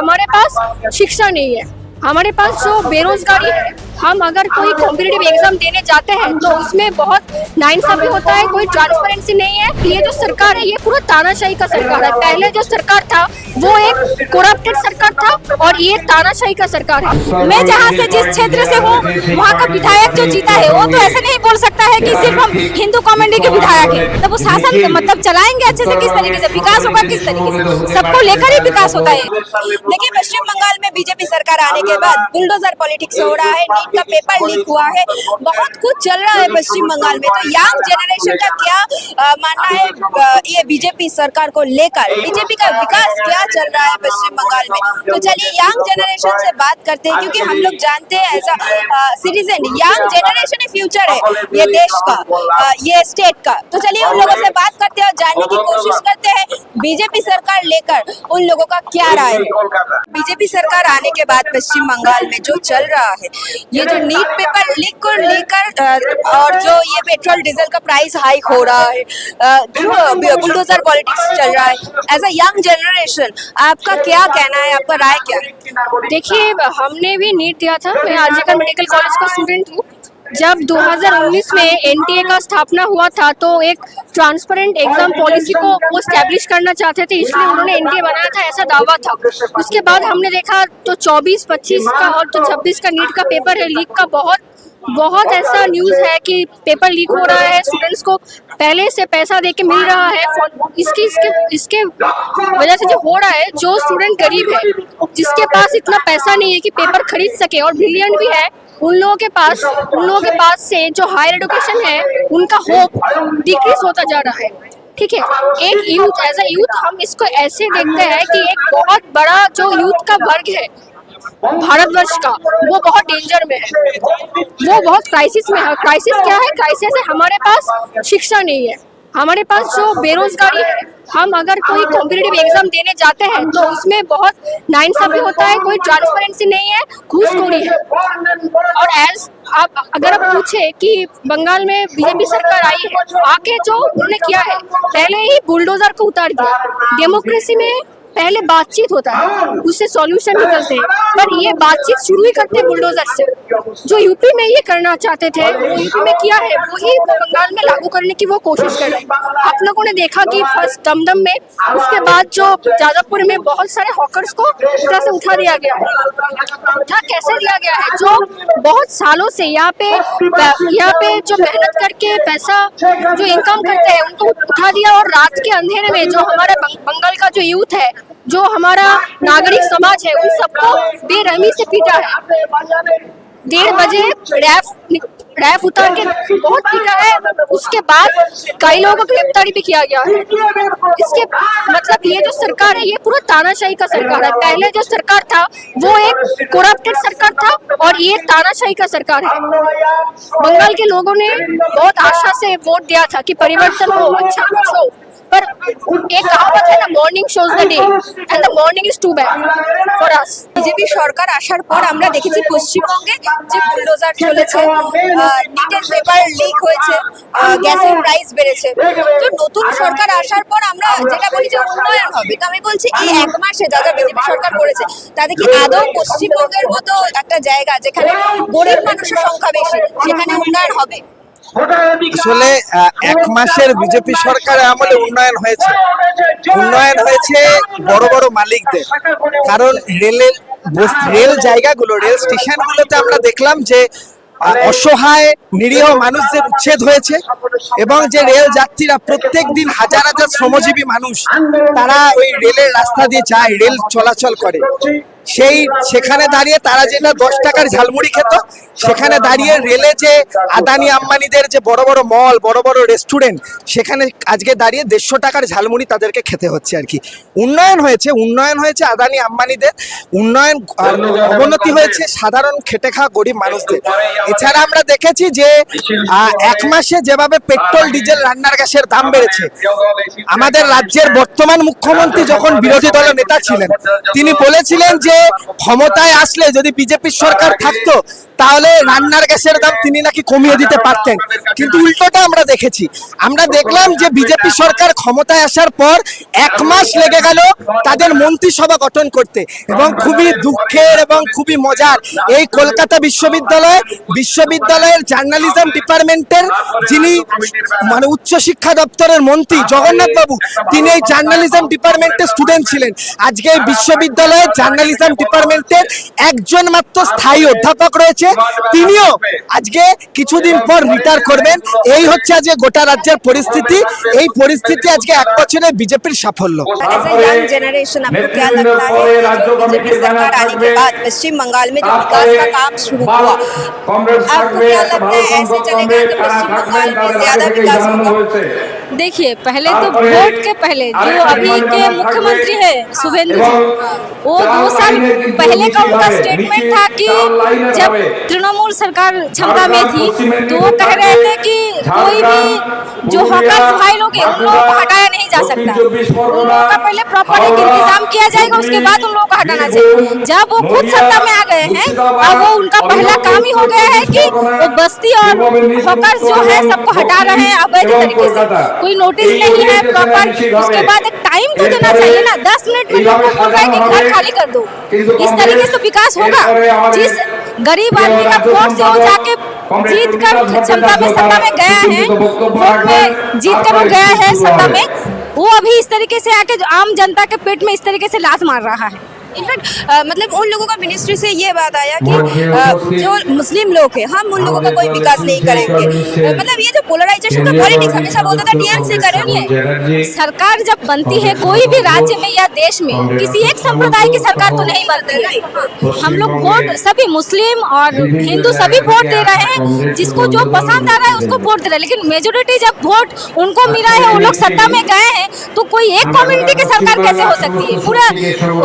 हमारे पास शिक्षा नहीं है, हमारे पास जो बेरोजगारी है, हम अगर कोई कॉम्पिटिटिव एग्जाम देने जाते हैं तो उसमें बहुत नाइंसाफी होता है, कोई ट्रांसपेरेंसी नहीं है। ये जो सरकार है ये पूरा तानाशाही का सरकार है। पहले जो सरकार था वो एक करप्टेड सरकार था और ये तानाशाही का सरकार है। मैं जहाँ से जिस क्षेत्र से हूँ वहाँ का विधायक जो जीता है वो तो ऐसे नहीं बोल सकता है कि सिर्फ हम हिंदू कम्युनिटी के विधायक हैं, तब वो शासन मतलब चलाएंगे अच्छे से, किस तरीके से विकास होगा, किस तरीके से सबको लेकर ही विकास होता है। देखिए पश्चिम बंगाल में बीजेपी सरकार आने के बाद बुलडोजर पॉलिटिक्स हो रहा है, नीट का पेपर लीक हुआ है, बहुत कुछ चल रहा है पश्चिम बंगाल में। तो यंग जनरेशन का क्या मानना है ये बीजेपी सरकार को लेकर, बीजेपी का विकास क्या चल रहा है पश्चिम बंगाल में? तो चलिए यंग जनरेशन से बात करते हैं, क्योंकि हम लोग जानते हैं as a citizen young generation future है ये देश का, ये स्टेट का। तो चलिए उन लोगों से बात करते हैं और जानने की कोशिश करते हैं बीजेपी सरकार लेकर उन लोगों का क्या राय है। बीजेपी सरकार आने के बाद पश्चिम बंगाल में जो चल रहा है, ये जो नीट पेपर लीक को लेकर और जो ये पेट्रोल डीजल का प्राइस हाइक हो रहा है, जो बुलडोजर पॉलिटिक्स चल रहा है, एज अ यंग जनरेशन आपका क्या कहना है, आपका राय क्या है? देखिए हमने भी नीट दिया था, मैं आरजीकर मेडिकल कॉलेज का स्टूडेंट हूँ। जब 2019 में एनटीए का स्थापना हुआ था तो एक ट्रांसपेरेंट एग्जाम पॉलिसी को वो स्टैब्लिश करना चाहते थे, इसलिए उन्होंने एनटीए बनाया था, ऐसा दावा था। उसके बाद हमने देखा तो 24, 25 का और जो 26 का नीट का पेपर है लीक का बहुत ऐसा न्यूज़ है कि पेपर लीक हो रहा है, स्टूडेंट्स को पहले से पैसा दे के मिल रहा है। इसके वजह से जो हो रहा है, जो स्टूडेंट गरीब है जिसके पास इतना पैसा नहीं है कि पेपर खरीद सके और ब्रिलियंट भी है, उन लोगों के पास से जो हायर एजुकेशन है उनका होप डिक्रीज होता जा रहा है। ठीक है, एक यूथ एज अ यूथ हम इसको ऐसे देखते हैं कि एक बहुत बड़ा जो यूथ का वर्ग है भारतवर्ष का, वो बहुत डेंजर में है, वो बहुत क्राइसिस में है। क्राइसिस क्या है? क्राइसिस है हमारे पास शिक्षा नहीं है, हमारे पास जो बेरोजगारी है, हम अगर कोई कॉम्पिटिटिव एग्जाम देने जाते हैं तो उसमें बहुत नाइंसाफी होता है, कोई ट्रांसपेरेंसी नहीं है, घूसखोरी है। और आप अगर आप पूछे कि बंगाल में बीजेपी सरकार आई है, आके जो उन्होंने किया है, पहले ही बुलडोजर को उतार दिया। डेमोक्रेसी में पहले बातचीत होता है, उससे सॉल्यूशन निकलते हैं, पर ये बातचीत शुरू ही करते बुलडोजर से। जो यूपी में ये करना चाहते थे वो यूपी में किया है, वही बंगाल में लागू करने की वो कोशिश कर रहे हैं। आप लोगों ने देखा कि फर्स्ट दमदम में, उसके बाद जो जादवपुर में बहुत सारे हॉकर्स को इस तरह से उठा दिया गया है। उठा कैसे दिया गया है? जो बहुत सालों से यहाँ पे जो मेहनत करके पैसा जो इनकम करते हैं उनको उठा दिया, और रात के अंधेरे में जो हमारा बंगाल का जो यूथ है, जो हमारा नागरिक समाज है, उन सबको बेरहमी से पीटा है। 1:30 बजे रैफ उतार के बहुत पीटा है। उसके बाद कई लोगों को गिरफ्तारी भी किया गया है। इसके मतलब ये जो सरकार है ये पूरा तानाशाही का सरकार है। पहले जो सरकार था वो एक करप्टेड सरकार था और ये तानाशाही का सरकार है। बंगाल के लोगों ने बहुत आशा से वोट दिया था कि परिवर्तन हो, अच्छा कुछ हो, पर एक कहावत है ना, morning shows the day and the morning is too bad for us. BJP সরকার আসার পর আমরা দেখেছি পশ্চিমবঙ্গে যে বুলডোজার চলেছে, নিটের পেপার লিক হয়েছে, গ্যাসের প্রাইস বেড়েছে। তো নতুন সরকার আসার পর আমরা যেটা বলি যে উন্নয়ন হবে, তো আমি বলছি এই এক মাসে যা যা বিজেপি সরকার করেছে তাতে কি আদৌ পশ্চিমবঙ্গের মতো একটা জায়গা যেখানে গরিব মানুষের সংখ্যা বেশি সেখানে উন্নয়ন হবে? আসলে এক মাসের বিজেপি সরকারের আমলে উন্নয়ন হয়েছে বড় বড় মালিকদের। কারণ রেল জায়গাগুলো, রেল স্টেশনগুলোতে আমরা দেখলাম যে অসহায় নিরীহ মানুষদের উচ্ছেদ হয়েছে, এবং যে রেল যাত্রীরা প্রত্যেক দিন হাজার হাজার শ্রমজীবী মানুষ তারা ওই রেলের রাস্তা দিয়ে যায়, রেল চলাচল করে, সেখানে দাঁড়িয়ে তারা যেটা 10 টাকার ঝালমুড়ি খেত, সেখানে দাঁড়িয়ে রেলে যে আদানি আম্বানিদের যে বড় বড় মল, বড় বড় রেস্টুরেন্ট, সেখানে আজকে দাঁড়িয়ে 150 টাকার ঝালমুড়ি তাদেরকে খেতে হচ্ছে আর কি। উন্নয়ন হয়েছে আদানি আম্বানিদের, অবনতি হয়েছে সাধারণ খেটে খাওয়া গরিব মানুষদের। এছাড়া আমরা দেখেছি যে এক মাসে যেভাবে পেট্রোল ডিজেল রান্নার গ্যাসের দাম বেড়েছে, আমাদের রাজ্যের বর্তমান মুখ্যমন্ত্রী যখন বিরোধী দলের নেতা ছিলেন তিনি বলেছিলেন যে যে ক্ষমতায় আসলে যদি বিজেপির সরকার থাকতো তাহলে রান্নার গ্যাসের দাম তিনি নাকি কমিয়ে দিতে পারতেন, কিন্তু উল্টোটা আমরা দেখেছি। আমরা দেখলাম যে বিজেপি সরকার ক্ষমতায় আসার পর 1 মাস লেগে গেল তাদের মন্ত্রিসভা গঠন করতে, এবং খুবই দুঃখের এবং খুবই মজার, এই কলকাতা বিশ্ববিদ্যালয়ের জার্নালিজম ডিপার্টমেন্টের যিনি মানে উচ্চশিক্ষা দপ্তরের মন্ত্রী জগন্নাথ বাবু, তিনি এই জার্নালিজম ডিপার্টমেন্টের স্টুডেন্ট ছিলেন। আজকে এই বিশ্ববিদ্যালয়ের জার্নালিজম ডিপার্টমেন্টের একজন মাত্র স্থায়ী অধ্যাপক রয়েছে, তিনিও আজকে কিছুদিন পর রিটায়ার করবেন। এই হচ্ছে আজকে গোটা রাজ্যের পরিস্থিতি। এই পরিস্থিতি আজকে 1 বছরের বিজেপির সাফল্য। एज ए यंग जनरेशन आपको क्या लगता है जो बीजेपी सरकार आने के बाद पश्चिम बंगाल में जो विकास का काम शुरू हुआ, आपको क्या लगता है ऐसे चलेगा कि पश्चिम बंगाल में ज्यादा विकास होगा? देखिए, पहले तो वोट के पहले जो अभी के मुख्यमंत्री है शुभेंदु जी, वो 2 साल पहले का उनका स्टेटमेंट था कि जब तृणमूल सरकार क्षमता में थी तो वो कह रहे थे कि कोई भी जो हकर्स भाई लोग हैं उन लोगों को हटाया नहीं जा सकता, उन लोगों का पहले प्रॉपर एक इंतजाम किया जाएगा, उसके बाद उन लोगों को हटाना चाहिए। जब वो खुद सत्ता में आ गए हैं, अब वो उनका पहला काम ही हो गया है कि वो बस्ती और हकर्स जो है सबको हटा रहे हैं अवैध तरीके से। कोई नोटिस नहीं है प्रॉपर, उसके बाद एक टाइम तो देना चाहिए ना। 10 मिनट में लोगों को बोल रहा है कि घर खाली कर दो, इस तरीके से विकास होगा? जिस गरीब आदमी का वोट से वो जाके जीत कर क्षमता में सत्ता में गया है, वोट में जीत कर वो गया है सत्ता में, वो अभी इस तरीके से आके जो आम जनता के पेट में इस तरीके से लात मार रहा है। इनफैक्ट मतलब उन लोगों का मिनिस्ट्री से ये बात आया कि जो मुस्लिम लोग हैं हम उन लोगों का कोई विकास नहीं करेंगे। मतलब ये जो पोलराइजेशन का पॉलिटिक्स हमेशा बोलता था टीएमसी करेंगे। सरकार जब बनती है कोई भी राज्य में या देश में, किसी एक संप्रदाय की सरकार तो नहीं बनती है। हम लोग वोट सभी मुस्लिम और हिंदू सभी वोट दे रहे हैं, जिसको जो पसंद आ रहा है उसको वोट दे रहे हैं, लेकिन मेजोरिटी जब वोट उनको मिला है, वो लोग सत्ता में गए हैं, तो कोई एक कम्युनिटी की सरकार कैसे हो सकती है? पूरा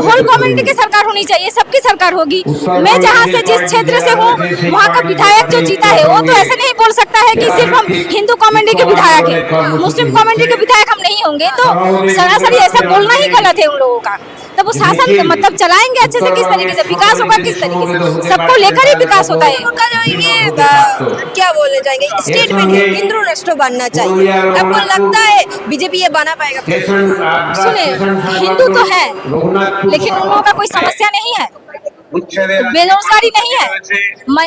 होल कम्युनिटी की सरकार होनी चाहिए, सबकी सरकार होगी। मैं जहाँ से जिस क्षेत्र से हूँ वहाँ का विधायक जो जीता है वो तो ऐसे नहीं बोल सकता है कि सिर्फ हम हिंदू कम्युनिटी के विधायक हैं, मुस्लिम कम्युनिटी के विधायक हम नहीं होंगे, तो सरासरी ऐसा बोलना ही गलत है उन लोगों का। तब वो शासन मतलब चलाएंगे अच्छे से किस तरीके से, विकास होगा किस तरीके से? सबको लेकर ही विकास होता है। उनका जो ये क्या बोले जाएंगे स्टेटमेंट है हिंदू राष्ट्र बनना चाहिए, आपको लगता है बीजेपी ये बना पाएगा? सुने, हिंदू तो है लेकिन उन लोगों का कोई समस्या नहीं है, बेरोजगारी नहीं है,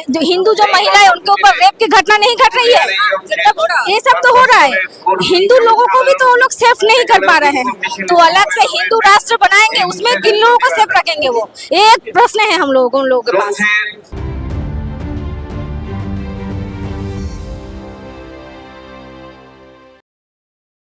जो हिंदू जो महिला है उनके ऊपर रेप की घटना नहीं घट रही है, ये सब तो हो रहा है। हिंदू लोगों को भी तो वो लोग सेफ नहीं कर पा रहे हैं, तो अलग से हिंदू राष्ट्र बनाएंगे, उसमें किन लोगों को सेफ रखेंगे? वो एक प्रश्न है हम लोगों उन लोगों के पास।